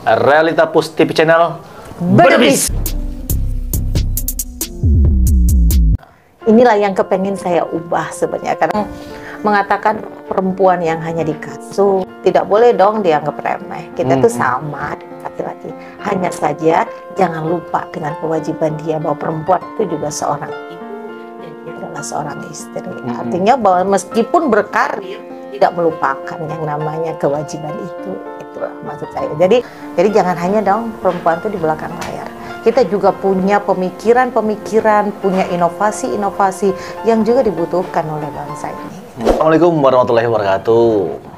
Realita Pus TV Channel Berdebis. Inilah yang kepengen saya ubah sebenarnya, karena mengatakan perempuan yang hanya dikasuh tidak boleh dong dianggap remeh. Kita tuh sama dengan laki-laki. Hanya saja jangan lupa dengan kewajiban dia bahwa perempuan itu juga seorang ibu dan dia adalah seorang istri. Artinya bahwa meskipun berkarir tidak melupakan yang namanya kewajiban itu. Itulah maksud saya. Jadi jangan hanya dong perempuan itu di belakang layar. Kita juga punya pemikiran-pemikiran, punya inovasi-inovasi yang juga dibutuhkan oleh bangsa ini. Assalamualaikum warahmatullahi wabarakatuh.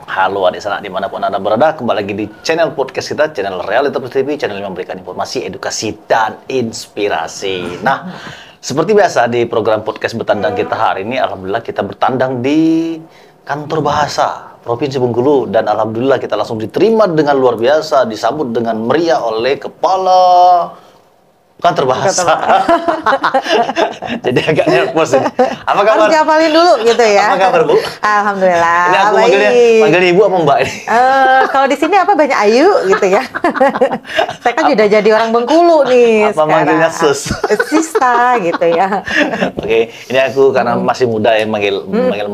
Halo adik sanak dimanapun Anda berada, kembali lagi di channel podcast kita, channel Realita Pus TV, channel yang memberikan informasi, edukasi, dan inspirasi. Nah, seperti biasa di program podcast bertandang kita hari ini, alhamdulillah kita bertandang di kantor bahasa Provinsi Bengkulu, dan alhamdulillah kita langsung diterima dengan luar biasa, disambut dengan meriah oleh kepala kantor bahasa. Jadi agak nervous ini. Apa kabar? Harus dihafalin dulu gitu ya. Apa kabar, Bu? Alhamdulillah. Ini aku manggilnya Ibu apa Mbak ini? Kalau di sini apa banyak Ayu gitu ya. Saya kan sudah jadi orang Bengkulu nih. Apa manggilnya Sus? Sista gitu ya. Oke, ini aku karena masih muda ya manggil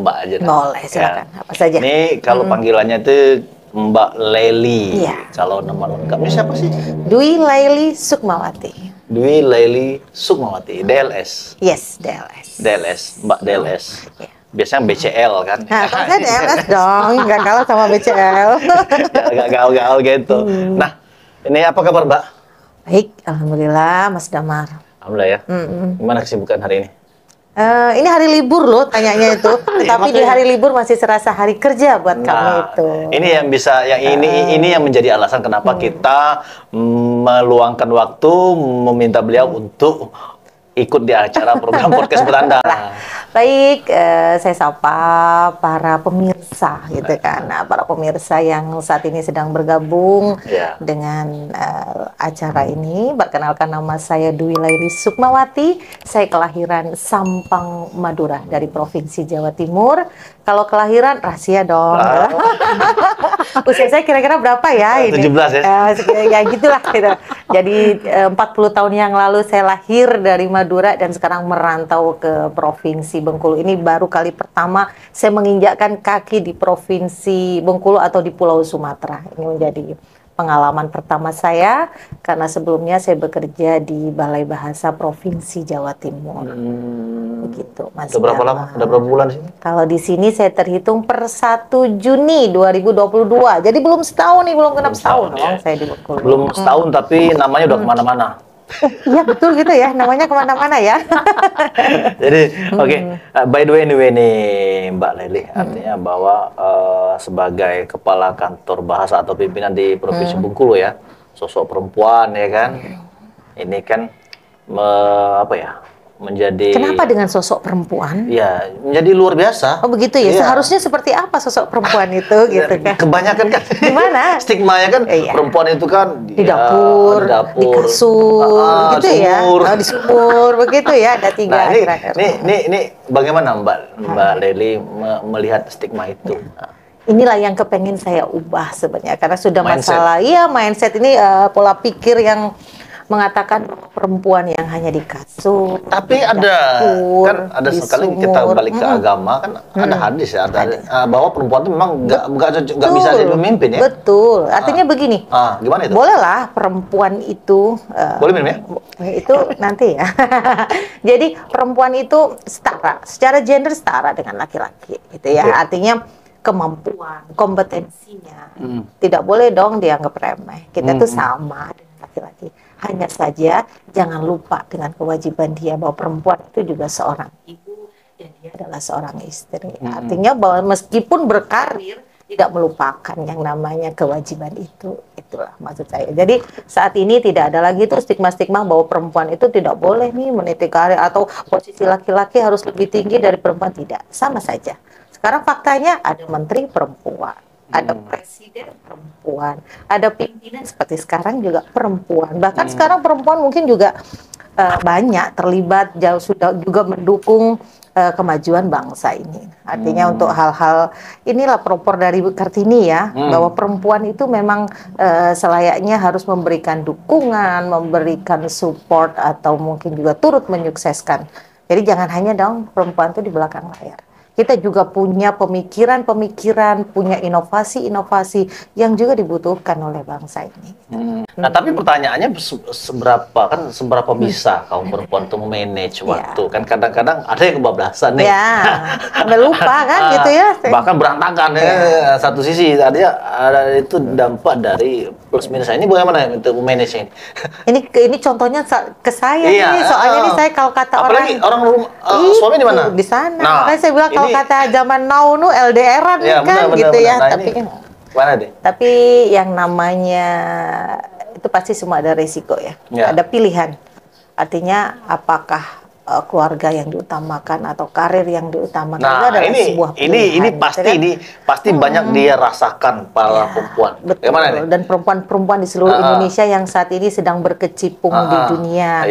Mbak aja. Boleh, silakan. Apa saja. Ini kalau panggilannya itu Mbak Leli. Iya. Kalau nama lengkapnya siapa sih? Dwi Laili Sukmawati. Dwi Laili Sukmawati, DLS. Yes, DLS. DLS, Mbak DLS. Iya. Biasanya BCL kan? Nah, kalau saya DLS dong, nggak kalah sama BCL. Agak gaul-gaul gitu. Nah, ini apa kabar Mbak? Baik, alhamdulillah, Mas Damar. Alhamdulillah ya. Gimana kesibukan hari ini? Ini hari libur loh, tanyanya itu. Tapi di hari libur masih serasa hari kerja buat kami itu. Ini yang bisa, ini yang menjadi alasan kenapa kita meluangkan waktu meminta beliau untuk ikut di acara program podcast beranda. Baik, saya sapa para pemirsa gitu kan. Nah, para pemirsa yang saat ini sedang bergabung dengan acara ini. Perkenalkan, nama saya Dwi Laili Sukmawati. Saya kelahiran Sampang, Madura dari Provinsi Jawa Timur. Kalau kelahiran rahasia dong. Usia saya kira-kira berapa ya ini? 17 ya? Ya gitulah gitu. Jadi 40 tahun yang lalu saya lahir dari Madura dan sekarang merantau ke Provinsi Bengkulu. Ini baru kali pertama saya menginjakkan kaki di Provinsi Bengkulu atau di Pulau Sumatera. Ini menjadi pengalaman pertama saya karena sebelumnya saya bekerja di Balai Bahasa Provinsi Jawa Timur. Begitu, Mas. Udah berapa lama? Udah berapa bulan sih? Kalau di sini saya terhitung per 1 Juni 2022. Jadi belum setahun nih, belum genap setahun ya. Saya di Bengkulu. Belum setahun tapi namanya udah kemana-mana. Iya betul gitu ya, namanya kemana-mana ya. Jadi oke, by the way anyway nih Mbak Leli, artinya bahwa sebagai kepala kantor bahasa atau pimpinan di Provinsi Bengkulu ya, sosok perempuan ya kan, ini kan menjadi. Kenapa dengan sosok perempuan? Ya, menjadi luar biasa. Oh begitu ya, Iya. Seharusnya seperti apa sosok perempuan itu gitu kan? Kebanyakan kan Gimana? stigmanya kan perempuan itu kan Di dapur, di kasur, gitu ya, di sumur, begitu ya, ada 3 Nah, akhir-akhir. ini bagaimana Mbak Leli melihat stigma itu? Inilah yang kepengen saya ubah sebenarnya, karena sudah Mindset. masalah, mindset ini pola pikir yang mengatakan perempuan yang hanya dikasuh. Tapi ada sekali kita balik ke agama kan ada hadis ya, bahwa perempuan itu memang nggak bisa jadi pemimpin ya. Betul. Artinya begini. Gimana itu? Bolehlah perempuan itu. Boleh minum ya? Itu nanti ya. Jadi perempuan itu setara, secara gender setara dengan laki-laki, gitu ya. Artinya kemampuan, kompetensinya tidak boleh dong dianggap remeh. Kita tuh sama dengan laki-laki. Hanya saja jangan lupa dengan kewajiban dia bahwa perempuan itu juga seorang ibu dan dia adalah seorang istri. Artinya bahwa meskipun berkarir tidak melupakan yang namanya kewajiban itu. Itulah maksud saya. Jadi saat ini tidak ada lagi tuh stigma-stigma bahwa perempuan itu tidak boleh nih meniti karir atau posisi laki-laki harus lebih tinggi dari perempuan. Tidak, sama saja. Sekarang faktanya ada menteri perempuan, ada presiden perempuan, ada pimpinan seperti sekarang juga perempuan. Bahkan sekarang perempuan mungkin juga banyak terlibat, jauh sudah juga mendukung kemajuan bangsa ini. Artinya untuk hal-hal inilah propor dari Bu Kartini ya, bahwa perempuan itu memang selayaknya harus memberikan dukungan, memberikan support atau mungkin juga turut menyukseskan. Jadi jangan hanya dong perempuan itu di belakang layar. Kita juga punya pemikiran-pemikiran, punya inovasi-inovasi yang juga dibutuhkan oleh bangsa ini. Nah, tapi pertanyaannya seberapa bisa kaum perempuan itu memanage waktu? Kan kadang-kadang ada yang kebablasan nih. Ya, sampai lupa kan gitu ya. Bahkan berantakan ya. Satu sisi artinya ada itu dampak dari plus minus. Ini bagaimana untuk memanage ini? Ini contohnya ke saya nih, soalnya ini saya kalau kata apalagi orang suami di mana? Di sana. Nah, makanya saya bilang kalau kata zaman now nu LDR-an kan gitu ya. Nah, tapi mana deh? Tapi yang namanya itu pasti semua ada resiko ya. Ada pilihan. Artinya apakah keluarga yang diutamakan atau karir yang diutamakan. Nah, itu adalah sebuah pilihan. ini pasti banyak dia rasakan para perempuan. Betul. Dan perempuan-perempuan di seluruh Indonesia yang saat ini sedang berkecimpung di dunia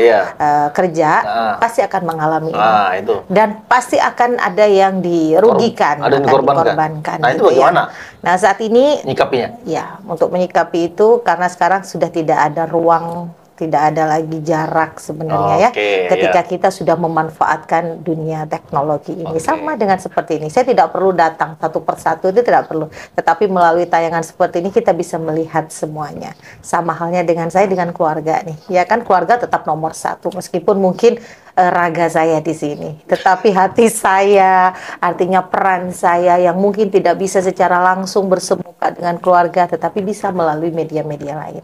kerja pasti akan mengalami ini. Itu. Dan pasti akan ada yang dirugikan, ada yang dikorbankan. Nah, itu bagaimana? Nah, saat ini menyikapinya. Ya, untuk menyikapi itu karena sekarang sudah tidak ada ruang, tidak ada lagi jarak sebenarnya ketika kita sudah memanfaatkan dunia teknologi ini. Sama dengan seperti ini, saya tidak perlu datang satu persatu, itu tidak perlu, tetapi melalui tayangan seperti ini kita bisa melihat semuanya. Sama halnya dengan saya dengan keluarga nih, ya kan, keluarga tetap nomor satu meskipun mungkin raga saya di sini, tetapi hati saya, artinya peran saya yang mungkin tidak bisa secara langsung bersemuka dengan keluarga, tetapi bisa melalui media-media lain.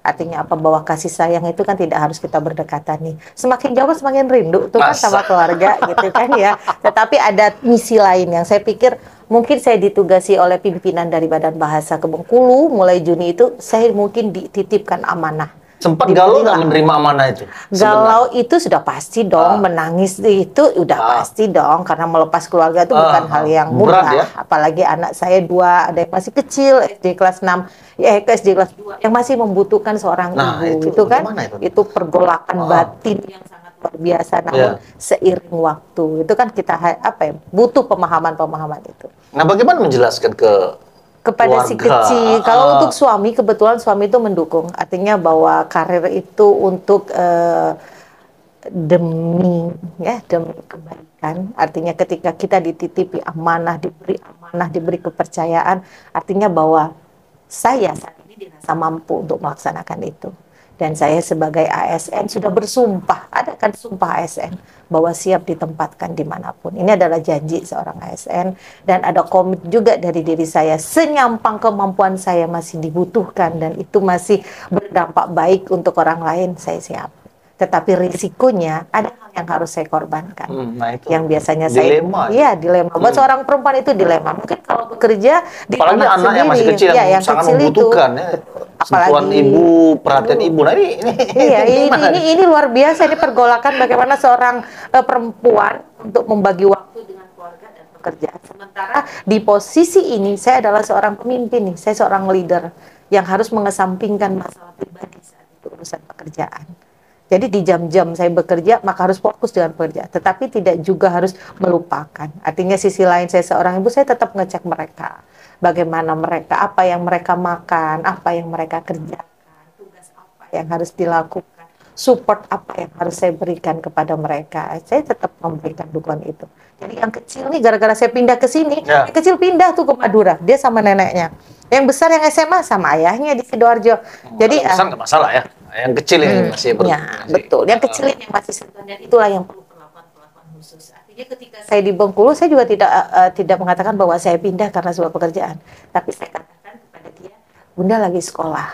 Artinya apa, bahwa kasih sayang itu kan tidak harus kita berdekatan nih. Semakin jauh semakin rindu tuh kan sama keluarga gitu kan ya. Tetapi ada misi lain yang saya pikir mungkin saya ditugasi oleh pimpinan dari Badan Bahasa ke Bengkulu mulai Juni itu, saya mungkin dititipkan amanah. Sempat galau nggak menerima amanah itu? Galau itu sudah pasti dong, menangis itu udah pasti dong, karena melepas keluarga itu bukan hal yang mudah. Ya? Apalagi anak saya 2, ada yang masih kecil, SD kelas 6, ke SD kelas 2, yang masih membutuhkan seorang ibu. Itu kan, itu pergolakan batin yang sangat luar biasa. Namun seiring waktu, itu kan kita butuh pemahaman-pemahaman itu. Nah, bagaimana menjelaskan kepada si kecil. Kalau untuk suami, kebetulan suami itu mendukung. Artinya bahwa karir itu untuk demi kebaikan. Artinya ketika kita dititipi amanah, diberi kepercayaan, artinya bahwa saya saat ini dirasa mampu untuk melaksanakan itu. Dan saya sebagai ASN sudah bersumpah, ada kan sumpah ASN, bahwa siap ditempatkan dimanapun. Ini adalah janji seorang ASN, dan ada komit juga dari diri saya, senyampang kemampuan saya masih dibutuhkan, dan itu masih berdampak baik untuk orang lain, saya siap. Tetapi risikonya ada hal yang harus saya korbankan. Nah itu. Yang biasanya dilema. Dilema. Buat seorang perempuan itu dilema. Mungkin kalau bekerja di apalagi anak sendiri, yang masih kecil yang sangat membutuhkan itu, apalagi ibu, perhatian ibu. Nah ini luar biasa, ini pergolakan bagaimana seorang perempuan untuk membagi waktu dengan keluarga dan pekerjaan. Sementara di posisi ini saya adalah seorang pemimpin nih, saya seorang leader yang harus mengesampingkan masalah pribadi saat itu urusan pekerjaan. Jadi di jam-jam saya bekerja, maka harus fokus dengan pekerjaan. Tetapi tidak juga harus melupakan. Artinya sisi lain saya seorang ibu, saya tetap ngecek mereka. Bagaimana mereka, apa yang mereka makan, apa yang mereka kerjakan, tugas apa yang harus dilakukan, support apa yang harus saya berikan kepada mereka. Saya tetap memberikan dukungan itu. Jadi yang kecil nih, gara-gara saya pindah ke sini, yang kecil pindah tuh ke Madura, dia sama neneknya. Yang besar yang SMA sama ayahnya di Sidoarjo. Jadi besar nggak masalah ya. Yang kecil yang masih betul. Yang kecil yang masih sentuhan, dan itulah yang perlu perlakuan khusus. Artinya ketika saya di Bengkulu, saya juga tidak mengatakan bahwa saya pindah karena sebuah pekerjaan, tapi saya katakan kepada dia, Bunda lagi sekolah.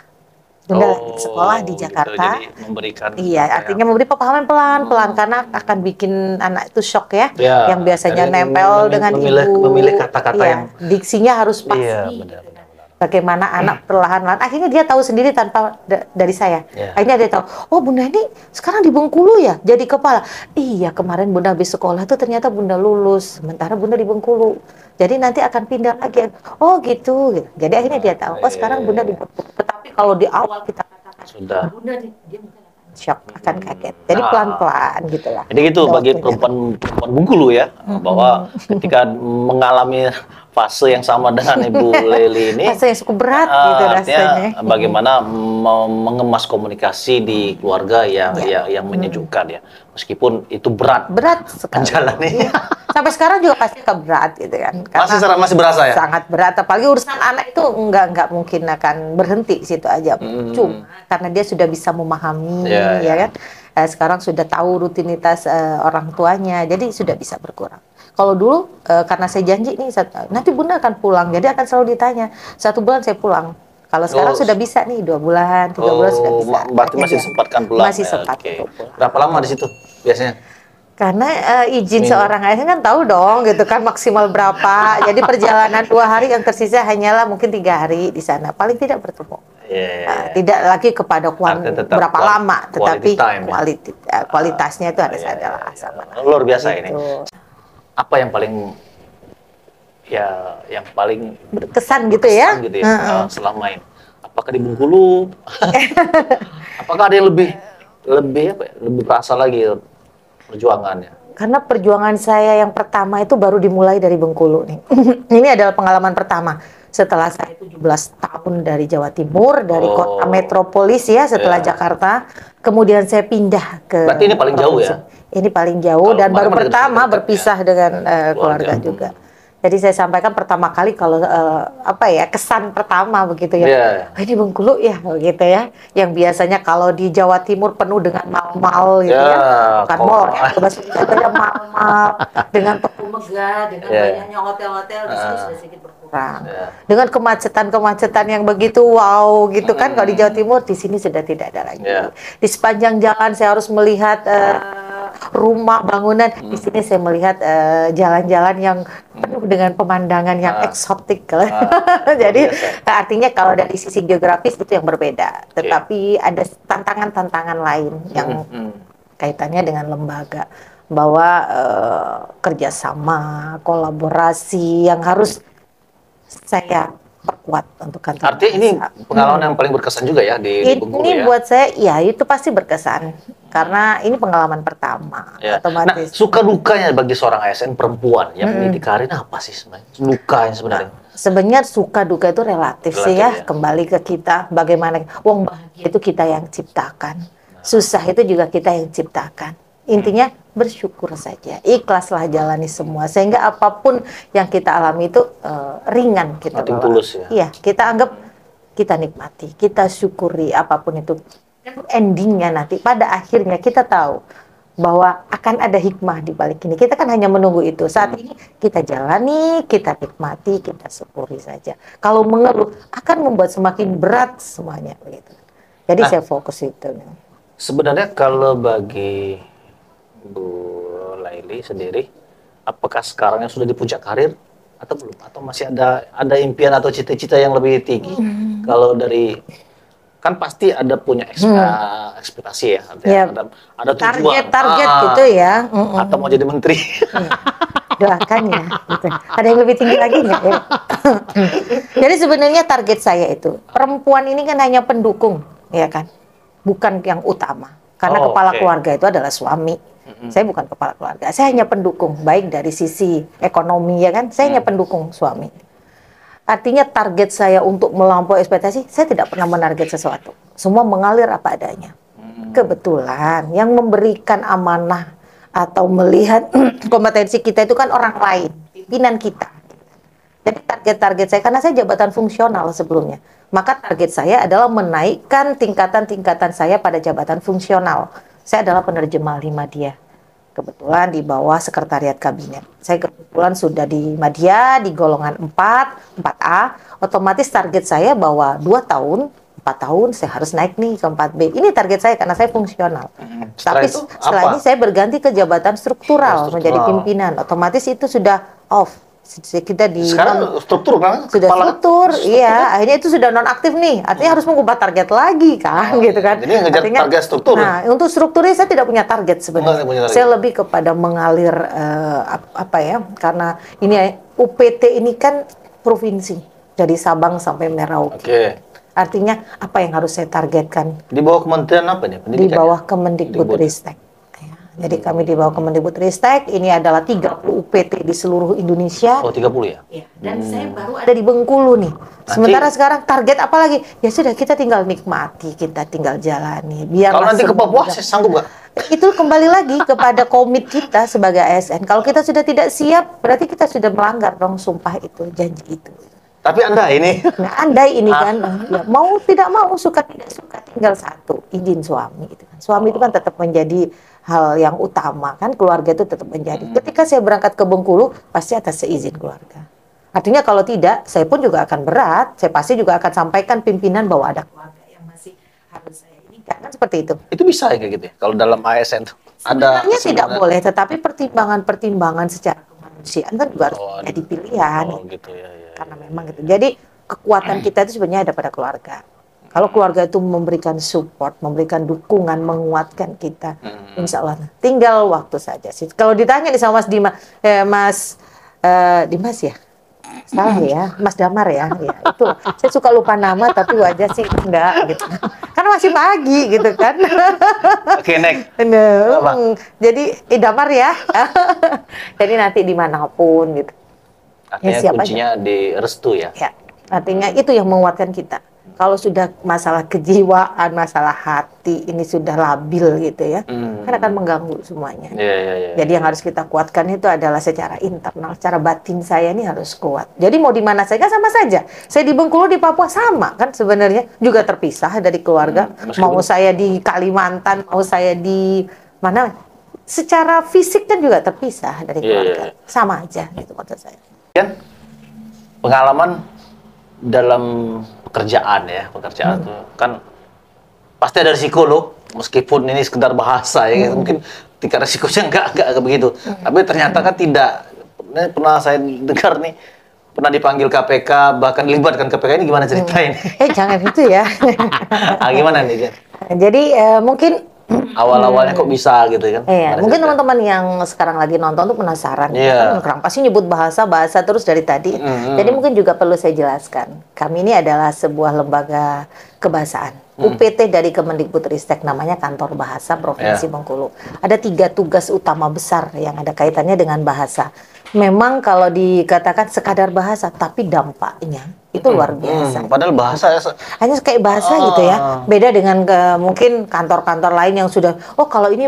Bunda lagi sekolah di Jakarta. Jadi memberikan artinya memberi pemahaman pelan-pelan, karena akan bikin anak itu shock ya. Yang biasanya nempel dengan ibu. Memilih kata-kata yang diksinya harus pasti. Benar. Bagaimana anak perlahan-lahan, akhirnya dia tahu sendiri tanpa dari saya. Akhirnya dia tahu, oh Bunda ini sekarang di Bengkulu ya, jadi kepala. Iya, kemarin Bunda habis sekolah tuh ternyata Bunda lulus, sementara Bunda di Bengkulu. Jadi nanti akan pindah lagi. Oh gitu. Jadi akhirnya dia tahu, oh sekarang Bunda di Bengkulu. Tetapi kalau di awal kita katakan, Bunda dia mungkin akan shock, akan kaget. Jadi pelan-pelan gitu lah. Jadi gitu bagi perempuan Bengkulu ya, bahwa ketika mengalami fase yang sama dengan Ibu Leli ini, fase yang cukup berat gitu artinya rasanya. bagaimana mengemas komunikasi di keluarga yang menyejukkan ya, meskipun itu berat sekali. Menjalani. Sampai sekarang juga pasti berat gitu kan. Masih berasa ya? Sangat berat, apalagi urusan anak itu nggak mungkin akan berhenti situ aja. Cuma karena dia sudah bisa memahami, ya kan. Sekarang sudah tahu rutinitas orang tuanya, jadi sudah bisa berkurang. Kalau dulu karena saya janji nih nanti bunda akan pulang, jadi akan selalu ditanya 1 bulan saya pulang. Kalau sekarang sudah bisa nih 2 bulan, 3 bulan sudah bisa. Berarti masih sempatkan pulang. Masih sempat. Berapa lama di situ biasanya? Karena izin seorang ASN kan tahu dong gitu kan maksimal berapa. Jadi perjalanan 2 hari yang tersisa hanyalah mungkin 3 hari di sana. Paling tidak bertemu. Tidak lagi kepada berapa lama, tetapi kualitasnya itu harus adalah sama. Luar biasa ini. Apa yang paling berkesan gitu ya? Selama ini? Apakah di Bengkulu? Apakah ada yang lebih berasa lagi perjuangannya? Karena perjuangan saya yang pertama itu baru dimulai dari Bengkulu nih. Ini adalah pengalaman pertama. Setelah saya 17 tahun dari Jawa Timur, dari kota metropolis ya, setelah Jakarta, kemudian saya pindah ke. Berarti ini paling jauh ya? Ini paling jauh dan baru pertama berpisah dengan keluarga juga. Jadi saya sampaikan pertama kali kalau kesan pertama begitu ya. Ini Bengkulu ya begitu ya. Yang biasanya kalau di Jawa Timur penuh dengan mal-mal gitu ya. Bukan mall ya, ada mal-mal dengan toko megah, dengan banyaknya hotel-hotel, di sini sudah sedikit berkurang. Dengan kemacetan-kemacetan yang begitu wow gitu kan, kalau di Jawa Timur di sini sudah tidak ada lagi. Di sepanjang jalan saya harus melihat rumah bangunan, di sini saya melihat jalan-jalan yang penuh dengan pemandangan yang eksotik. Jadi artinya kalau dari sisi geografis itu yang berbeda, tetapi ada tantangan-tantangan lain yang kaitannya dengan lembaga, bahwa kerjasama, kolaborasi yang harus saya perkuat untuk kantor. Artinya ini pengalaman yang paling berkesan juga ya di Bengkulu ya? Ini buat saya, ya itu pasti berkesan. Karena ini pengalaman pertama. Otomatis. Nah, suka dukanya bagi seorang ASN perempuan yang meniti karir apa sih sebenarnya? Dukanya sebenarnya? Sebenarnya suka duka itu relatif sih ya. Kembali ke kita, bagaimana. Wong bahagia itu kita yang ciptakan. Susah itu juga kita yang ciptakan. Intinya bersyukur saja, ikhlaslah jalani semua, sehingga apapun yang kita alami itu ringan kita bawa. Tulus ya? Iya, kita anggap, kita nikmati, kita syukuri apapun itu. Endingnya nanti, pada akhirnya kita tahu bahwa akan ada hikmah di balik ini. Kita kan hanya menunggu itu. Saat ini kita jalani, kita nikmati, kita syukuri saja. Kalau mengeluh akan membuat semakin berat semuanya begitu. Jadi saya fokus itu. Sebenarnya kalau bagi Bu Laili sendiri, apakah sekarangnya sudah di puncak karir atau belum? Atau masih ada impian atau cita-cita yang lebih tinggi? Kalau dari, kan pasti ada punya ekspektasi ya, ada tujuan, target gitu ya. Atau mau jadi menteri. Doakan ya. Gitu. Ada yang lebih tinggi lagi nggak ya? Jadi sebenarnya target saya itu, perempuan ini kan hanya pendukung, ya kan, bukan yang utama. Karena kepala keluarga itu adalah suami. Saya bukan kepala keluarga, saya hanya pendukung, baik dari sisi ekonomi ya kan, saya hanya pendukung suami. Artinya target saya untuk melampaui ekspektasi, saya tidak pernah menarget sesuatu. Semua mengalir apa adanya. Kebetulan yang memberikan amanah atau melihat kompetensi kita itu kan orang lain, pimpinan kita. Jadi target-target saya, karena saya jabatan fungsional sebelumnya, maka target saya adalah menaikkan tingkatan-tingkatan saya pada jabatan fungsional. Saya adalah penerjemah 5 dia. Kebetulan di bawah sekretariat kabinet. Saya kebetulan sudah di Madya, di golongan 4A. Otomatis target saya bahwa 2 tahun, 4 tahun saya harus naik nih ke 4B. Ini target saya karena saya fungsional. Tapi setelah ini saya berganti ke jabatan struktural, menjadi pimpinan. Otomatis itu sudah off. Kita sekarang struktur kan? Sudah struktur, iya. Akhirnya itu sudah nonaktif nih. Artinya harus mengubah target lagi kan, gitu kan. Jadi ngejar target struktur. Nah, untuk strukturnya saya tidak punya target sebenarnya. Saya lebih kepada mengalir karena ini UPT ini kan provinsi dari Sabang sampai Merauke. Artinya apa yang harus saya targetkan? Di bawah kementerian apa nih? Di Pendidikan bawah ya? Kemendikbudristek. Ya, jadi kami di bawah Kemendikbudristek, ini adalah 30 UPT di seluruh Indonesia. Oh, 30 ya? Ya, dan saya baru ada di Bengkulu nih. Sementara sekarang target apa lagi? Ya sudah, kita tinggal nikmati, kita tinggal jalani. Biar Kalau nanti ke Papua, saya sanggup nggak? itu kembali lagi kepada komit kita sebagai ASN. Kalau kita sudah tidak siap, berarti kita sudah melanggar dong sumpah itu, janji itu. Tapi Anda ini, Nah, andai ini kan, ya, mau tidak mau, suka tidak suka, tinggal satu, izin suami. Gitu kan. Suami itu kan tetap menjadi hal yang utama, kan keluarga itu tetap menjadi. Ketika saya berangkat ke Bengkulu, pasti atas seizin keluarga. Artinya kalau tidak, saya pun juga akan berat, saya pasti juga akan sampaikan pimpinan bahwa ada keluarga yang masih harus saya ini. Kan seperti itu. bisa ya kayak gitu ya? Kalau dalam ASN tuh ada Sebenarnya tidak boleh, tetapi pertimbangan-pertimbangan secara kemanusiaan kan juga harus jadi pilihan. Oh gitu ya. Karena memang gitu. Jadi kekuatan kita itu sebenarnya ada pada keluarga. Kalau keluarga itu memberikan support, memberikan dukungan, menguatkan kita, insya Allah. Tinggal waktu saja sih. Kalau ditanya nih sama Mas Dimas ya, salah ya, Mas Damar ya, ya itu. Saya suka lupa nama tapi wajah sih enggak gitu. Karena masih pagi gitu kan. Oke, next. Jadi Damar ya. Jadi nanti dimanapun gitu. Artinya ya, kuncinya di restu ya? Ya, artinya itu yang menguatkan kita. Kalau sudah masalah kejiwaan, masalah hati, ini sudah labil gitu ya, kan akan mengganggu semuanya. Jadi yang harus kita kuatkan itu adalah secara internal, secara batin saya ini harus kuat. Jadi mau di mana saja sama saja. Saya di Bengkulu, di Papua sama kan sebenarnya, juga terpisah dari keluarga. Mau saya di Kalimantan, mau saya di mana, secara fisik kan juga terpisah dari keluarga. Sama aja gitu maksud saya. Pengalaman dalam pekerjaan tuh kan pasti ada risiko loh, meskipun ini sekedar bahasa ya, mungkin tingkat risikonya enggak begitu, tapi ternyata kan tidak. Ini pernah saya dengar nih, pernah dipanggil KPK, bahkan dilibatkan KPK, ini gimana ceritanya? Jangan itu ya. Gimana nih Jen? Jadi mungkin awal-awalnya kok bisa gitu kan? Iya, mungkin teman-teman yang sekarang lagi nonton tuh penasaran, kenapa sih nyebut bahasa terus dari tadi? Jadi mungkin juga perlu saya jelaskan. Kami ini adalah sebuah lembaga kebahasaan, UPT dari Kemendikbudristek, namanya Kantor Bahasa Provinsi Bengkulu. Ada 3 tugas utama besar yang ada kaitannya dengan bahasa. Memang kalau dikatakan sekadar bahasa, tapi dampaknya itu luar biasa. Padahal bahasa hanya kayak bahasa gitu ya. Beda dengan mungkin kantor-kantor lain yang sudah, kalau ini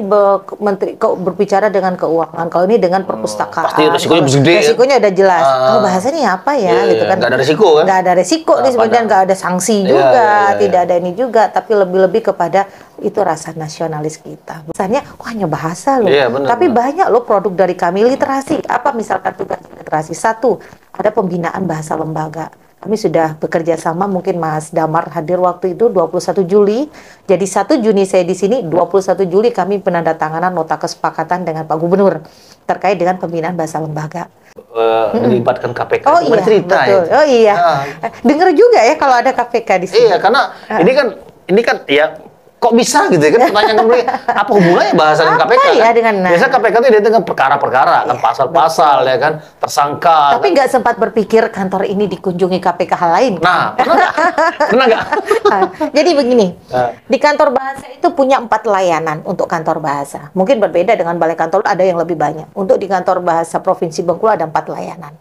menteri berbicara dengan keuangan, kalau ini dengan perpustakaan. Pasti risikonya gede. Risikonya udah jelas. Kalau bahasanya apa ya gitu kan. Nggak ada risiko kan? Nggak ada risiko nih sebenarnya, nggak ada sanksi juga, tidak ada ini juga, tapi lebih-lebih kepada itu rasa nasionalis kita. Misalnya, hanya bahasa loh. Tapi banyak loh produk dari kami, literasi. Apa misalkan tugas literasi? 1, ada pembinaan bahasa lembaga. Kami sudah bekerja sama, mungkin Mas Damar hadir waktu itu 21 Juli. Jadi 1 Juni saya di sini, 21 Juli kami penandatanganan nota kesepakatan dengan Pak Gubernur terkait dengan pembinaan bahasa lembaga. Melibatkan KPK. Oh iya, cerita betul. ya. Oh iya. Dengar juga ya kalau ada KPK di sini. Iya, karena ini kan ya kok bisa gitu ya kan, pertanyaan kembali, apa hubungannya bahasa dengan KPK? Ya, dengan, biasa KPK itu identik dengan perkara-perkara, kan pasal-pasal ya kan, tersangka. Tapi nggak sempat berpikir kantor ini dikunjungi KPK hal lain. Nah, pernah nggak? Jadi begini, di kantor bahasa itu punya 4 layanan untuk kantor bahasa. Mungkin berbeda dengan balai kantor, ada yang lebih banyak. Untuk di kantor bahasa Provinsi Bengkulu ada 4 layanan.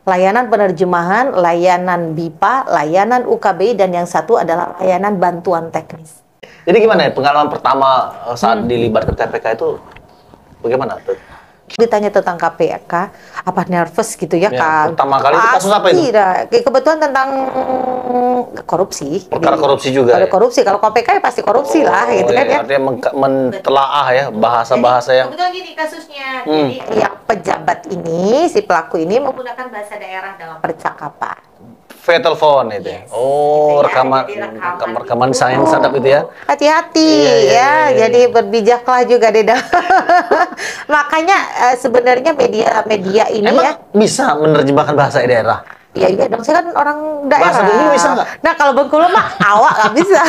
Layanan penerjemahan, layanan BIPA, layanan UKBI, dan yang satu adalah layanan bantuan teknis. Jadi gimana ya pengalaman pertama saat dilibatkan KPK itu bagaimana tuh? Ditanya tentang KPK, apa nervous gitu ya kan? Pertama kali itu kasus apa itu? Kebetulan tentang korupsi. Perkara korupsi juga. Ada korupsi, kalau KPK ya pasti korupsi lah gitu kan ya. Artinya mentelaah ya bahasa-bahasa yang. Kebetulan gini kasusnya. Jadi yang pejabat ini, si pelaku ini menggunakan bahasa daerah dalam percakapan. Telepon itu ya. Rekaman sayang sadap itu ya. Hati-hati jadi berbijaklah juga di dalam. Makanya sebenarnya media ini emang bisa menerjemahkan bahasa daerah? Iya dong, saya kan orang daerah. Bahasa Bengkulu bisa nggak? Nah kalau Bengkulu mah awak nggak bisa.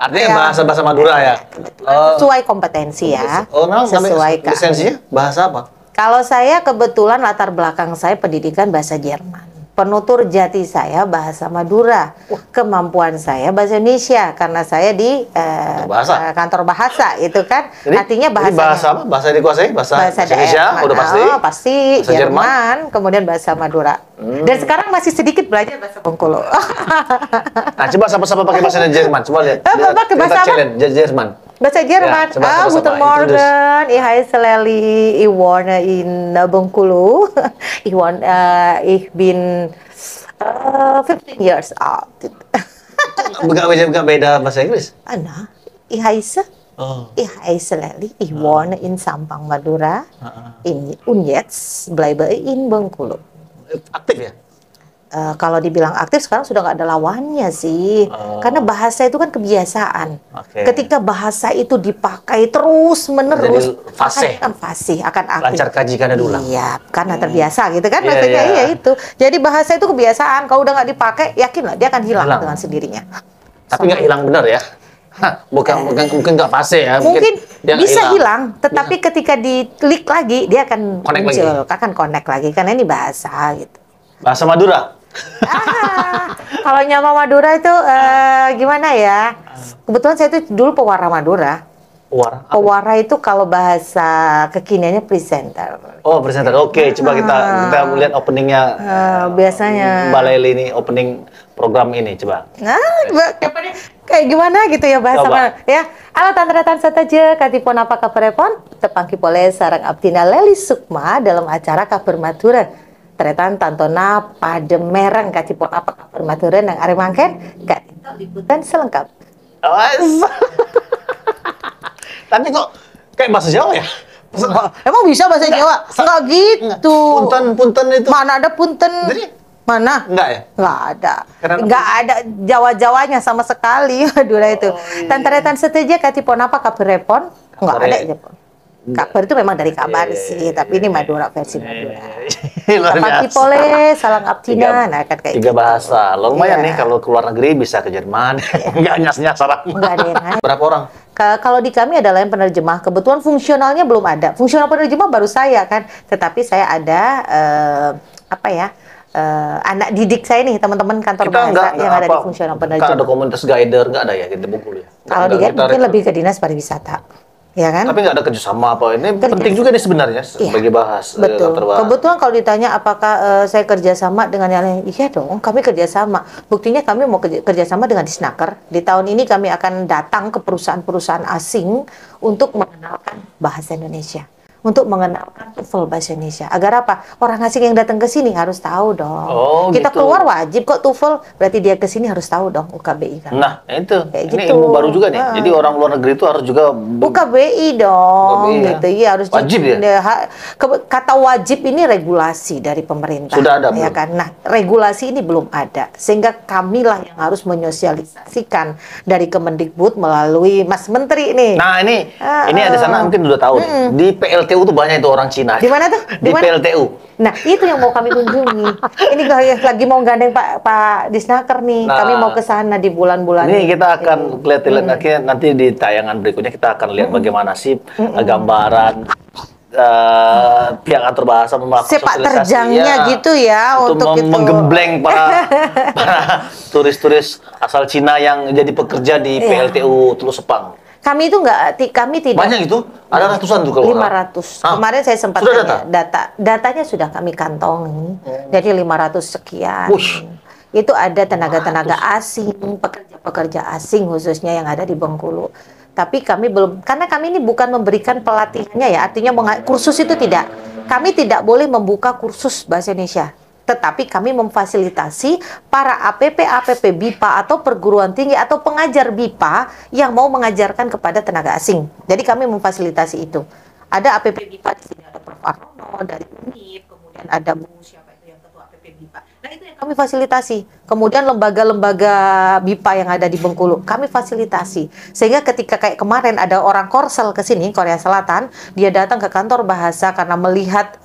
Artinya bahasa Madura ya? Sesuai kompetensi ya. Sesuai lisensinya bahasa apa? Kalau saya kebetulan latar belakang saya pendidikan bahasa Jerman. penutur jati saya bahasa Madura, kemampuan saya bahasa Indonesia karena saya di kantor bahasa itu kan. Jadi, artinya jadi bahasa apa? Bahasa yang dikuasai? Bahasa Indonesia udah pasti. Oh, pasti bahasa Jerman, kemudian bahasa Madura. Dan sekarang masih sedikit belajar bahasa Bengkulu. Nah, coba sapa-sapa pakai bahasa Jerman. Coba lihat. Pakai bahasa apa? Challenge Jerman. Bahasa Jerman. Ya, coba Guten Morgen. Ich heiße Lely. Ich wohne in Bengkulu. Ich bin 15 years old. Enggak beda bahasa Inggris? Anna, ich heiße Lely. Ich wohne in Sampang, Madura. Und jetzt bleibe ich in Bengkulu. Aktif ya? Kalau dibilang aktif sekarang sudah nggak ada lawannya sih, karena bahasa itu kan kebiasaan. Ketika bahasa itu dipakai terus menerus, akan fasih, akan aktif. Lancar kaji karena dulu. Iya, karena terbiasa gitu kan, maksudnya iya itu. Jadi bahasa itu kebiasaan, kalau udah nggak dipakai, yakinlah dia akan hilang dengan sendirinya. Tapi nggak hilang benar ya? Bukan nggak fase ya? Mungkin bisa hilang, tetapi ketika diklik lagi dia akan muncul, akan connect lagi karena ini bahasa gitu. Bahasa Madura. Kalau nyama Madura itu gimana ya? Kebetulan saya itu dulu pewarna Madura. Pewarna itu kalau bahasa kekiniannya presenter. Oh, presenter. Oke, coba kita lihat openingnya. Biasanya Mbak Lely ini opening program ini, coba. Kayak gimana gitu ya bahasa ya. Halo tantra saja, katipun apa kabarepon? Tepangki pole sarang Abdina Lely Sukma dalam acara Kabar Madura. Tretan tantona pada mereng katipun apa kabar Madura yang aremangken gak liputan selengkap. Tapi kok kayak bahasa Jawa ya? Emang bisa bahasa Jawa? Enggak gitu. Punten itu. Mana ada punten? Jadi, mana? Enggak ya? Enggak ada. Enggak ada Jawa-Jawanya sama sekali Madura itu. Tantaretan seteja katipun apa kabarepon? Enggak ada aja. Kabar itu memang dari kabar sih, tapi ini Madura versi Madura. Tepangki pole, salang Abdina, nah kan kayak 3 bahasa. Lumayan nih kalau keluar negeri bisa ke Jerman. Enggak nyas-nyas. Enggak ada yang nanya. Berapa orang? Kalau di kami adalah yang penerjemah. Kebetulan fungsionalnya belum ada. Fungsional penerjemah baru saya kan. Tetapi saya ada anak didik saya nih, teman-teman kantor bahasa yang ada di fungsional penerjemah. Ada komunitas guider nggak ada ya di Bengkulu ya? Kalau di mungkin lebih ke dinas pariwisata. Ya kan? Tapi nggak ada kerjasama apa ini penting juga nih sebenarnya sebagai bahas. Betul. Kebetulan kalau ditanya apakah saya kerjasama dengan yang lain, iya dong, kami kerjasama. Buktinya kami mau kerjasama dengan Disnaker. Di tahun ini kami akan datang ke perusahaan-perusahaan asing untuk mengenalkan bahasa Indonesia. Untuk mengenalkan TOEFL bahasa Indonesia. Agar apa? Orang asing yang datang ke sini harus tahu dong. Kita keluar wajib kok TOEFL, berarti dia ke sini harus tahu dong UKBI kan. Nah, itu. Kayak ini gitu. ilmu baru juga nih. Jadi orang luar negeri itu harus juga UKBI dong, UKBI, gitu ya harus wajib ya. Kata wajib ini regulasi dari pemerintah. Sudah ada ya belum? kan? Nah, regulasi ini belum ada, sehingga kamilah yang harus menyosialisasikan dari Kemendikbud melalui Mas Menteri nih. Nah, ini ada sana mungkin udah tahu nih. Di PLTU tuh banyak itu orang Cina. Di mana tuh? Di PLTU. Nah, itu yang mau kami kunjungi. Ini lagi mau gandeng Pak Disnaker nih. Nah, kami mau ke sana di bulan-bulan ini. Kita akan lihat nanti di tayangan berikutnya kita akan lihat bagaimana sih gambaran pihak kantor bahasa melakukan sepak terjangnya gitu ya untuk menggembleng para turis-turis asal Cina yang jadi pekerja di PLTU Tulus Sepang. Kami itu kami tidak banyak itu, ada ratusan tuh kalau 500. Kemarin saya sempat tanya datanya sudah kami kantongi. Jadi 500 sekian. Itu ada tenaga-tenaga asing, pekerja-pekerja asing khususnya yang ada di Bengkulu. Tapi kami belum, karena kami ini bukan memberikan pelatihannya ya, artinya kursus itu tidak. Kami tidak boleh membuka kursus bahasa Indonesia. Tetapi kami memfasilitasi para APP BIPA atau perguruan tinggi atau pengajar BIPA yang mau mengajarkan kepada tenaga asing. Jadi kami memfasilitasi itu. Ada APP BIPA di sini, ada Prof. Arnono dari UNIP, kemudian ada Bu siapa itu yang ketua APP BIPA. Nah itu yang kami fasilitasi. Kemudian lembaga-lembaga BIPA yang ada di Bengkulu, kami fasilitasi. Sehingga ketika kayak kemarin ada orang Korsel ke sini, Korea Selatan, dia datang ke kantor bahasa karena melihat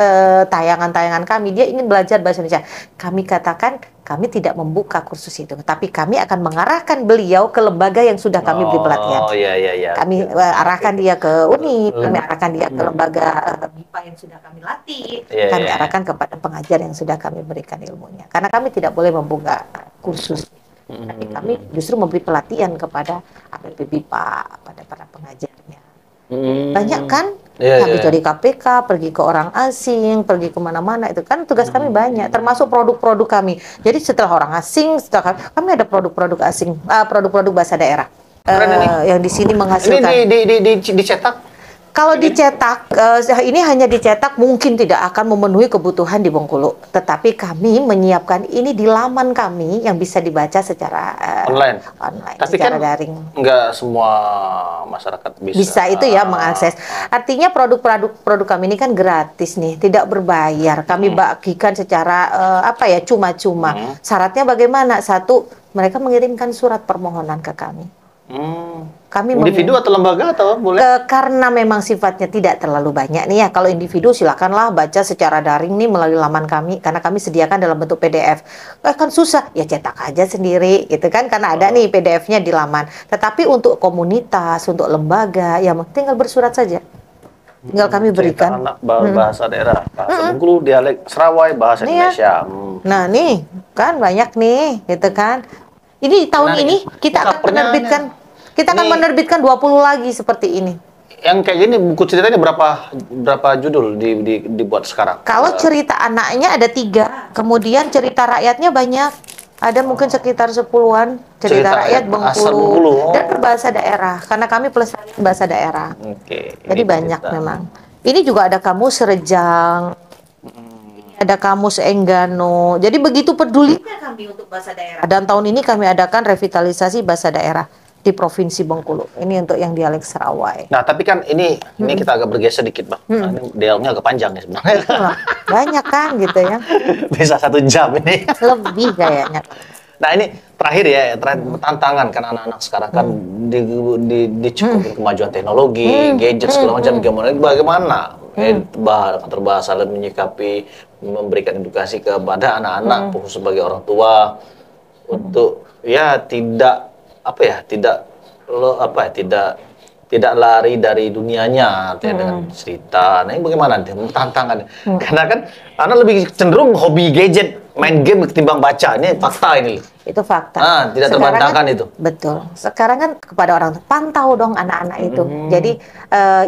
tayangan-tayangan kami, dia ingin belajar bahasa Indonesia. Kami katakan, kami tidak membuka kursus itu, tapi kami akan mengarahkan beliau ke lembaga yang sudah kami beri pelatihan. Oh iya. Kami arahkan dia ke UNI, kami arahkan dia ke lembaga BIPA yang sudah kami latih, kami arahkan kepada pengajar yang sudah kami berikan ilmunya. Karena kami tidak boleh membuka kursus, tapi kami justru memberi pelatihan kepada APP BIPA, pada para pengajarnya. Banyak kan? Kami dari KPK, pergi ke orang asing, pergi kemana-mana, itu kan tugas kami banyak, termasuk produk-produk kami. Jadi setelah orang asing, setelah kami ada produk-produk asing, produk-produk bahasa daerah yang di sini menghasilkan. Ini dicetak? Kalau dicetak, ini hanya dicetak mungkin tidak akan memenuhi kebutuhan di Bengkulu. Tetapi kami menyiapkan ini di laman kami yang bisa dibaca secara online, tapi secara kan daring. Nggak semua masyarakat bisa itu ya mengakses. Artinya produk kami ini kan gratis nih, tidak berbayar. Kami bagikan secara cuma-cuma. Syaratnya bagaimana? Satu, mereka mengirimkan surat permohonan ke kami. Kami individu atau lembaga atau boleh? Karena memang sifatnya tidak terlalu banyak nih ya. Kalau individu silakanlah baca secara daring nih melalui laman kami, karena kami sediakan dalam bentuk PDF. Kan susah, ya cetak aja sendiri gitu kan, karena ada nih PDF-nya di laman. Tetapi untuk komunitas, untuk lembaga, ya tinggal bersurat saja. Tinggal kami berikan. Anak bahasa daerah, bahasa Bengkulu, dialek Serawai, bahasa Indonesia. Nah nih, kan banyak nih, gitu kan. Ini tahun ini kita akan menerbitkan 20 lagi seperti ini. Yang kayak gini buku ceritanya berapa judul dibuat sekarang? Kalau cerita anaknya ada 3, kemudian cerita rakyatnya banyak. Ada mungkin sekitar 10-an cerita rakyat Bengkulu dan berbahasa daerah, karena kami pelestarian bahasa daerah. Jadi banyak memang. Ini juga ada kamus Rejang. Ada kamus Enggano. Jadi begitu pedulinya kami untuk bahasa daerah. Dan tahun ini kami adakan revitalisasi bahasa daerah di Provinsi Bengkulu. Ini untuk yang dialek Serawai. Nah, tapi kan ini kita agak bergeser dikit, Bang. Nah, ini dialognya agak panjang nih sebenarnya. Banyak kan gitu ya. Bisa 1 jam ini. Lebih kayaknya. Nah, ini terakhir ya, tantangan kan anak-anak sekarang kan dicukupi kemajuan teknologi, gadget segala macam, bagaimana terbahasa dan menyikapi, memberikan edukasi kepada anak-anak khusus sebagai orang tua untuk tidak lari dari dunianya dengan cerita. Nah, ini bagaimana tantangannya? Karena kan anak lebih cenderung hobi gadget, main game ketimbang baca. Ini fakta ini. Itu fakta. Tidak terbantahkan itu. Betul. Sekarang kan kepada orang tua, pantau dong anak-anak itu. Jadi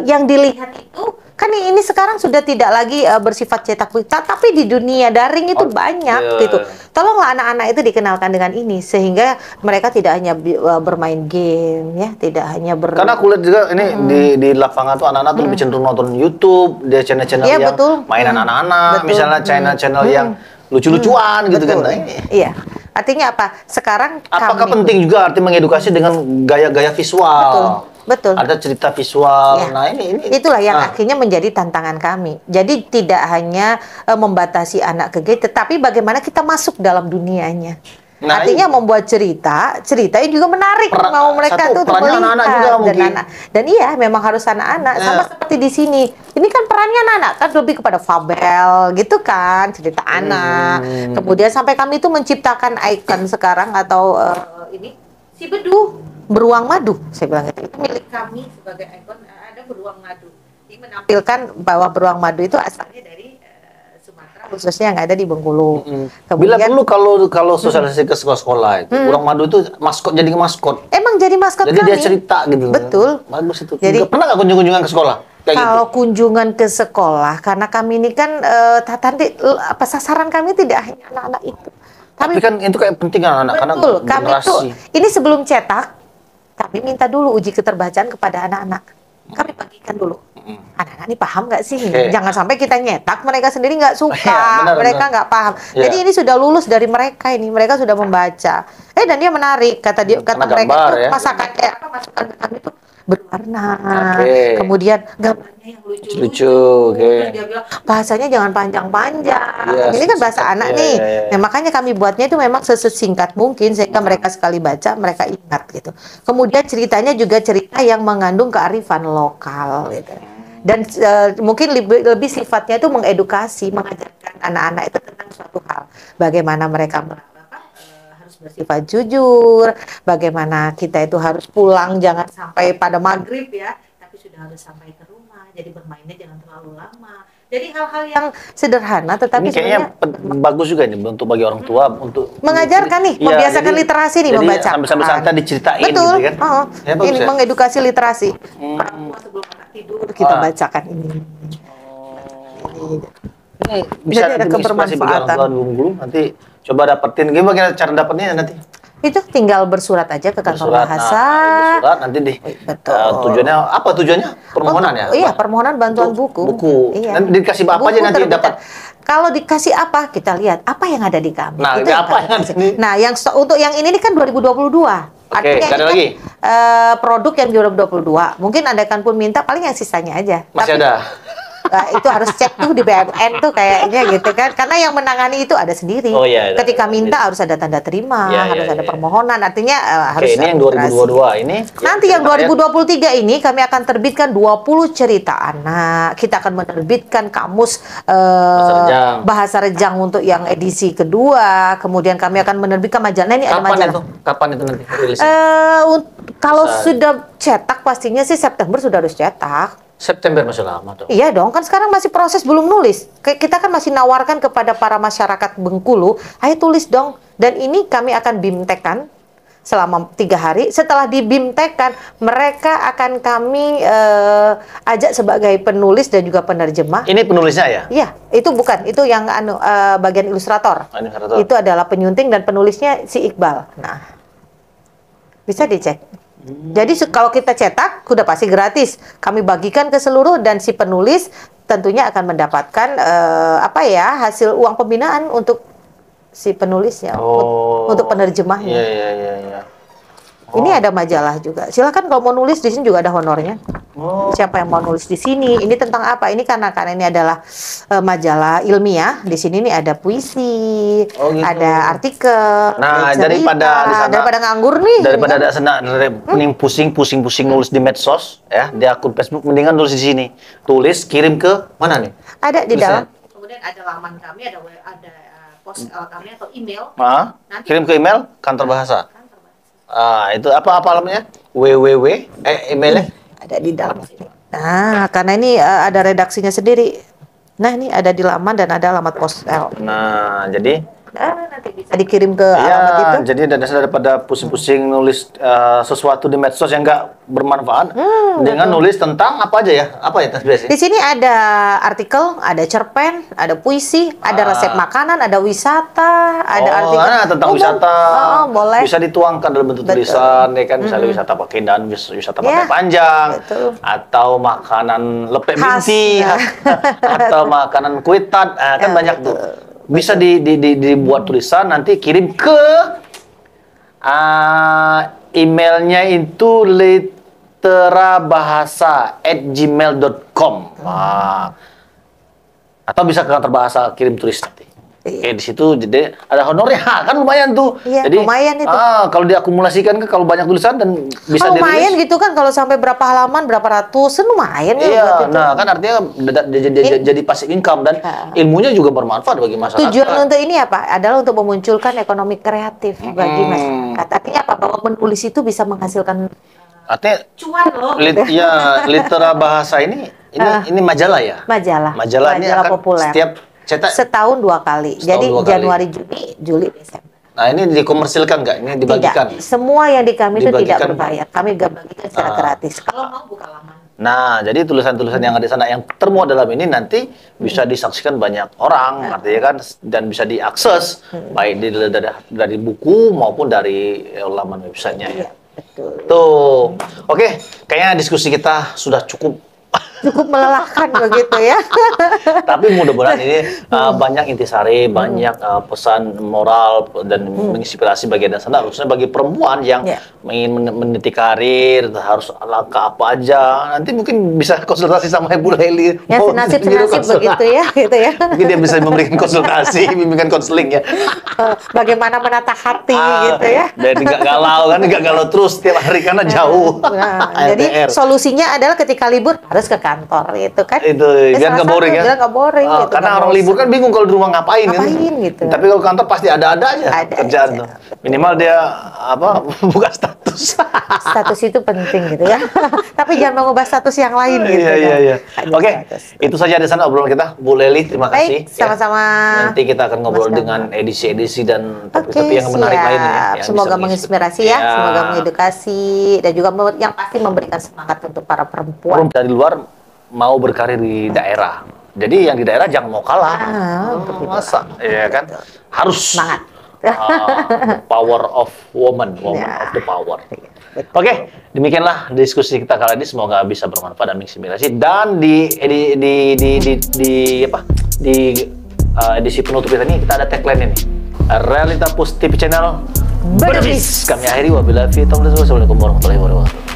yang dilihat itu kan ini sekarang sudah tidak lagi bersifat cetak, tapi di dunia daring itu banyak gitu. Tolonglah anak-anak itu dikenalkan dengan ini sehingga mereka tidak hanya bermain game ya, tidak hanya Karena aku lihat juga ini di lapangan tuh anak-anak tuh lebih cenderung nonton YouTube, dia channel-channel yang mainan anak-anak, misalnya channel-channel yang lucu-lucuan gitu kan. Iya. Artinya apa? Sekarang apakah penting juga arti mengedukasi dengan gaya-gaya visual? Betul. Ada cerita visual. Ya. Nah, ini itulah yang akhirnya menjadi tantangan kami. Jadi tidak hanya membatasi anak ke gadget, tetapi bagaimana kita masuk dalam dunianya. Nah, artinya membuat ceritanya juga menarik, mau mereka tuh melihat anak-anak juga mungkin. Dan iya, memang harus anak-anak. Sama seperti di sini. Ini kan perannya anak-anak kan lebih kepada fabel gitu kan, cerita anak. Kemudian sampai kami itu menciptakan ikon sekarang atau ini si bedu beruang madu, saya bilang itu milik kami sebagai ikon. Ada beruang madu. Ini menampilkan bahwa beruang madu itu asalnya dari Sumatera, khususnya yang ada di Bengkulu. Bila dulu kalau sosialisasi ke sekolah-sekolah itu, beruang madu itu jadi maskot. Emang jadi maskot jadi kami. Dia cerita gitu. Betul. Bagus itu. Jadi pernah nggak kunjungan ke sekolah? Kalau kunjungan ke sekolah, karena kami ini kan sasaran kami tidak hanya anak-anak itu. Tapi kan itu kayak penting kan anak-anak. Betul. Kami tuh ini sebelum cetak, kami minta dulu uji keterbacaan kepada anak-anak. Kami bagikan dulu. Anak-anak ini paham nggak sih? Jangan sampai kita nyetak, mereka sendiri nggak suka, mereka nggak paham. Jadi ini sudah lulus dari mereka ini, mereka sudah membaca. Dan dia menarik, kata mereka tuh masukan kami itu berwarna, kemudian gambarnya yang lucu-lucu. Dia bilang bahasanya jangan panjang-panjang. Ini kan bahasa anak nih. Nah, makanya kami buatnya itu memang sesingkat mungkin sehingga mereka sekali baca mereka ingat gitu. Kemudian ceritanya juga cerita yang mengandung kearifan lokal gitu. Dan mungkin lebih sifatnya itu mengedukasi, mengajarkan anak-anak itu tentang suatu hal. Bagaimana mereka harus bersifat jujur, bagaimana kita itu harus pulang jangan sampai pada maghrib ya, tapi sudah harus sampai ke rumah. Jadi bermainnya jangan terlalu lama. Jadi hal-hal yang sederhana tetapi Ini kayaknya sebenarnya bagus juga nih untuk bagi orang tua untuk mengajarkan nih, Iya, membiasakan literasi nih, jadi membacakan. sambil santai diceritain Betul. gitu kan. Ya, bagus Ini ya. mengedukasi literasi. Orang tua sebelum anak tidur kita bacakan ini. Ini bisa Jadi ada nanti menginspirasi bagi orang tua dulu nanti coba dapetin. Gimana cara dapetnya nanti? Itu tinggal bersurat aja ke kantor Bersurat, bahasa. bersurat nanti deh. Betul. Tujuannya apa tujuannya? Permohonan ya? Iya, permohonan bantuan buku. Buku. Iya. Nanti dikasih apa Buku aja nanti terbitan. dapat? Kalau dikasih apa, kita lihat apa yang ada di kami. Nah, Itu apa yang ada ini? Nah, yang untuk yang ini kan 2022. Artinya nggak ada ini lagi? kan, produk yang 2022. Mungkin Anda kan pun minta paling yang sisanya aja. Masih Tapi, ada. itu harus cek tuh di BMN tuh kayaknya gitu kan. Karena yang menangani itu ada sendiri. Oh, iya, ada. Ketika minta harus ada tanda terima, Iya, harus iya, ada iya. permohonan. Artinya Oke, harus ini yang administrasi. 2022 ini. Nanti yang 2023 ini kami akan terbitkan 20 cerita anak. Kita akan menerbitkan kamus Rejang. bahasa Rejang untuk yang edisi kedua. Kemudian kami akan menerbitkan majalah. Nah, ini ada Kapan majalah. itu? Kapan itu nanti rilisnya? Kalau Bisa. sudah cetak pastinya sih September sudah harus cetak. September masih lama tuh. Iya dong, kan sekarang masih proses belum nulis. Kita kan masih nawarkan kepada para masyarakat Bengkulu, ayo tulis dong. Dan ini kami akan bimtekan selama 3 hari. Setelah dibimtekan, mereka akan kami ajak sebagai penulis dan juga penerjemah. Ini penulisnya ya? Iya, itu bukan. Itu yang bagian ilustrator. Ilustrator. Itu adalah penyunting dan penulisnya si Iqbal. Nah, bisa dicek. Jadi kalau kita cetak, sudah pasti gratis. Kami bagikan ke seluruh dan si penulis tentunya akan mendapatkan hasil uang pembinaan untuk si penulisnya, untuk penerjemahnya. Iya. Ini ada majalah juga. Silakan kalau mau nulis di sini juga ada honornya. Siapa yang mau nulis di sini? Ini tentang apa? Ini karena ini adalah majalah ilmiah. Di sini nih ada puisi, Gitu. ada artikel. Nah, ada cerita. Daripada nganggur nih. Daripada ada mending pusing nulis di medsos ya, di akun Facebook mendingan nulis di sini. Tulis, kirim ke mana nih? Ada di Tulisannya. dalam. Kemudian ada laman kami, ada pos kami atau email. Kirim ke email kantor bahasa. Itu apa alamatnya? www emailnya Ada di dalam sini. Nah, karena ini ada redaksinya sendiri. Nah, ini ada di laman dan ada alamat pos-el. Nah, jadi nanti bisa dikirim ke alamat itu. jadi daripada pusing-pusing nulis sesuatu di medsos yang nggak bermanfaat, dengan nulis tentang apa aja ya? Apa ya biasanya? Di sini ada artikel, ada cerpen, ada puisi, ada resep makanan, ada wisata, ada artikel tentang umum. wisata. Boleh. Bisa dituangkan dalam bentuk tulisan, ya kan? Misalnya wisata Pakindan, wisata Pantai Panjang, atau makanan lepek Khas. binti, atau makanan kuitat, kan banyak tuh. Bisa dibuat tulisan, nanti kirim ke emailnya itu literabahasa@gmail.com. Atau bisa ke kantor bahasa kirim tulis nanti. Di situ jadi ada honornya, kan lumayan tuh. Iya, jadi lumayan itu. kalau diakumulasikan kan kalau banyak tulisan dan bisa lumayan dirilis. gitu kan kalau sampai berapa halaman, berapa ratus, lumayan ya. Iya, buat itu. nah kan artinya jadi passive income dan ilmunya juga bermanfaat bagi masyarakat. Tujuan untuk ini apa? Adalah untuk memunculkan ekonomi kreatif bagi masyarakat. Artinya apa? Bahwa menulis itu bisa menghasilkan Artinya cuan loh. litera bahasa ini majalah ya? Majalah Majalah ini akan populer. setiap cetak setahun 2 kali. Jadi 2 kali. Januari, Juli, Desember. Nah, ini dikomersilkan nggak? Ini dibagikan? Tidak. Semua yang di kami itu tidak Dibagikan. berbayar. Kami bagikan secara gratis. Kalau mau buka laman. Nah, jadi tulisan-tulisan yang ada di sana yang termuat dalam ini nanti bisa disaksikan banyak orang, artinya kan, dan bisa diakses baik dari buku maupun dari laman websitenya ya. Betul. Tuh, oke, kayaknya diskusi kita sudah cukup. Cukup melelahkan begitu ya. Tapi mudah-mudahan ini banyak intisari, banyak pesan moral dan menginspirasi bagi dan sana, khususnya bagi perempuan yang ingin meniti karir, harus langkah apa aja. Nanti mungkin bisa konsultasi sama Ibu Leli. Ya senasib-senasib begitu ya, gitu ya. Mungkin dia bisa memberikan konsultasi, bimbingan konseling ya. Bagaimana menata hati gitu ya. Dan nggak galau kan, nggak galau terus tiap hari karena jauh. Nah, jadi LDR. solusinya adalah ketika libur harus ke kantor itu kan. Itu biar nggak boring ya. Biar nggak boring. Oh, gitu, karena nggak orang bosan. libur kan bingung kalau di rumah ngapain gitu. Tapi kalau kantor pasti ada aja Ada kerjaan aja. tuh. Minimal dia apa buka status. Status itu penting gitu ya. Tapi jangan mengubah status yang lain gitu. Iya. Ada Oke, status. itu saja di sana obrolan kita. Bu Leli, terima kasih. Baik, sama-sama. Nanti kita akan ngobrol Mas dengan edisi-edisi dan Oke, topik-topik yang menarik siap. lainnya. Yang Semoga bisa menginspirasi ya, semoga mengedukasi dan juga yang pasti memberikan semangat untuk para perempuan. Dari luar mau berkarir di daerah. Jadi yang di daerah jangan mau kalah. Masa, ya kan? Harus Semangat. Power of woman of the power. Oke, demikianlah diskusi kita kali ini. Semoga bisa bermanfaat dan menginspirasi. Dan di edisi penutup kita ini kita ada tagline ini. Realita Positif Channel berbis. Kami akhiri wabillahi taufiq. Wassalamualaikum warahmatullahi wabarakatuh.